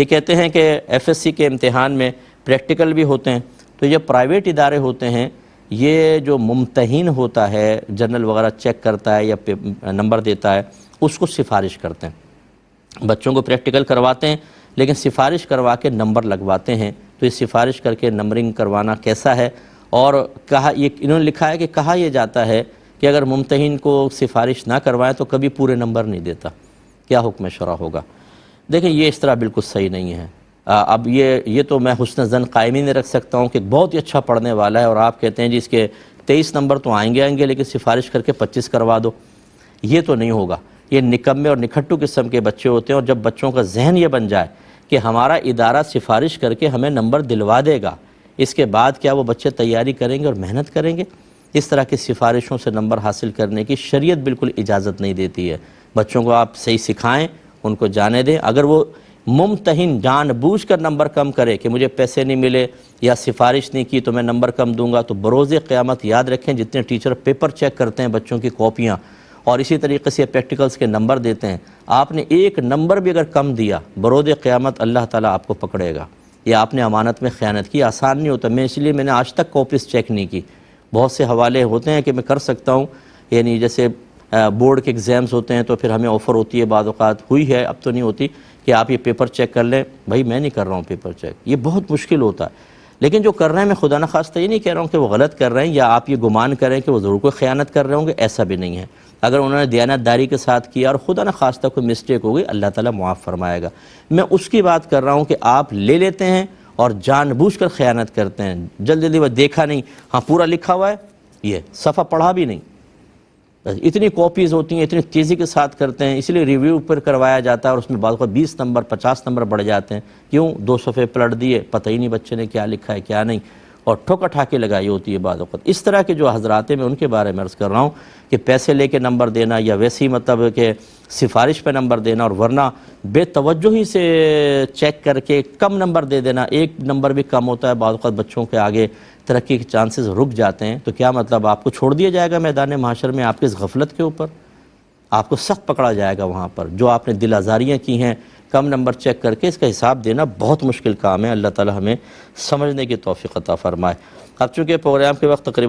یہ کہتے ہیں کہ ایف ایس سی کے امتحان میں پریکٹیکل بھی ہوتے ہیں، تو یہ پرائیویٹ ادارے ہوتے ہیں، یہ جو ممتحن ہوتا ہے جنرل وغیرہ چیک کرتا ہے یا نمبر دیتا ہے، اس کو سفارش کرتے ہیں، بچوں کو پریکٹیکل کرواتے ہیں لیکن سفارش کروا کے نمبر لگواتے ہیں۔ تو یہ سفارش کر کے نمبرنگ کروانا کیسا ہے، اور کہا یہ انہوں نے لکھا ہے کہ کہا یہ جاتا ہے کہ اگر ممتحن کو سفارش نہ کروائیں تو کبھی پورے نمبر نہیں دیتا۔ کیا حکم شرع ہوگا؟ دیکھیں یہ اس طرح بالکل صحیح نہیں ہے۔ اب یہ تو میں حسن ظن قائم ہی نہیں رکھ سکتا ہوں کہ بہت ہی اچھا پڑھنے والا ہے اور آپ کہتے ہیں جی اس کے 23 نمبر تو آئیں گے لیکن سفارش کر کے 25 کروا دو، یہ تو نہیں ہوگا۔ یہ نکمے اور نکھٹو قسم کے بچے ہوتے ہیں، اور جب بچوں کا ذہن یہ بن جائے کہ ہمارا ادارہ سفارش کر کے ہمیں نمبر دلوا دے گا، اس کے بعد کیا وہ بچے تیاری کریں گے اور محنت کریں گے؟ اس طرح کی سفارشوں سے نمبر حاصل کرنے کی شریعت بالکل اجازت نہیں دیتی ہے۔ بچوں کو آپ صحیح سکھائیں، ان کو جانے دیں۔ اگر وہ ممتحن جان بوجھ کر نمبر کم کرے کہ مجھے پیسے نہیں ملے یا سفارش نہیں کی تو میں نمبر کم دوں گا، تو بروز قیامت یاد رکھیں جتنے ٹیچر پیپر چیک کرتے ہیں بچوں کی کاپیاں اور اسی طریقے سے پریکٹیکلز کے نمبر دیتے ہیں، آپ نے ایک نمبر بھی اگر کم دیا بروز قیامت اللہ تعالیٰ آپ کو پکڑے گا۔ یہ آپ نے امانت میں خیانت کی، آسان نہیں ہوتا۔ اس لیے میں نے آج تک کاپیز چیک نہیں کی۔ بہت سے حوالے ہوتے ہیں کہ میں کر سکتا ہوں، یعنی جیسے بورڈ کے ایگزامز ہوتے ہیں تو پھر ہمیں آفر ہوتی ہے، بعض اوقات ہوئی ہے، اب تو نہیں ہوتی، کہ آپ یہ پیپر چیک کر لیں۔ بھائی میں نہیں کر رہا ہوں پیپر چیک، یہ بہت مشکل ہوتا ہے۔ لیکن جو کر رہے ہیں، میں خدا نخواستہ یہ نہیں کہہ رہا ہوں کہ وہ غلط کر رہے ہیں یا آپ یہ گمان کریں کہ وہ ضرور کوئی خیانت کر رہے ہوں گے، ایسا بھی نہیں ہے۔ اگر انہوں نے دیانت داری کے ساتھ کیا اور خدا نخواستہ کوئی مسٹیک ہو گئی، اللہ تعالیٰ معاف فرمائے گا۔ میں اس کی بات کر رہا ہوں کہ آپ لے لیتے ہیں اور جان بوجھ کر خیانت کرتے ہیں، جلدی وہ دیکھا نہیں، ہاں پورا لکھا ہوا ہے، یہ صفحہ پڑھا بھی نہیں، اتنی کاپیز ہوتی ہیں، اتنی تیزی کے ساتھ کرتے ہیں، اس لیے ریویو پر کروایا جاتا ہے اور اس میں بعض کو 20 نمبر 50 نمبر بڑھ جاتے ہیں۔ کیوں؟ 2 صفحے پلٹ دیے، پتہ ہی نہیں بچے نے کیا لکھا ہے کیا نہیں، اور ٹھوکا ٹھاکے لگائی ہوتی ہے بعض وقت۔ اس طرح کے جو حضرات ہیں میں ان کے بارے میں عرض کر رہا ہوں کہ پیسے لے کے نمبر دینا یا ویسے ہی مطلب کہ سفارش پہ نمبر دینا، اور ورنہ بے توجہی سے چیک کر کے کم نمبر دے دینا، ایک نمبر بھی کم ہوتا ہے، بعض وقت بچوں کے آگے ترقی کے چانسز رک جاتے ہیں، تو کیا مطلب آپ کو چھوڑ دیا جائے گا میدان محشر میں آپ کی اس غفلت کے اوپر؟ آپ کو سخت پکڑا جائے گا وہاں پر، جو آپ نے دل آزاریاں کی ہیں کم نمبر چیک کر کے، اس کا حساب دینا بہت مشکل کام ہے۔ اللہ تعالی ہمیں سمجھنے کی توفیق عطا فرمائے۔ اب چونکہ پروگرام کے وقت تقریباً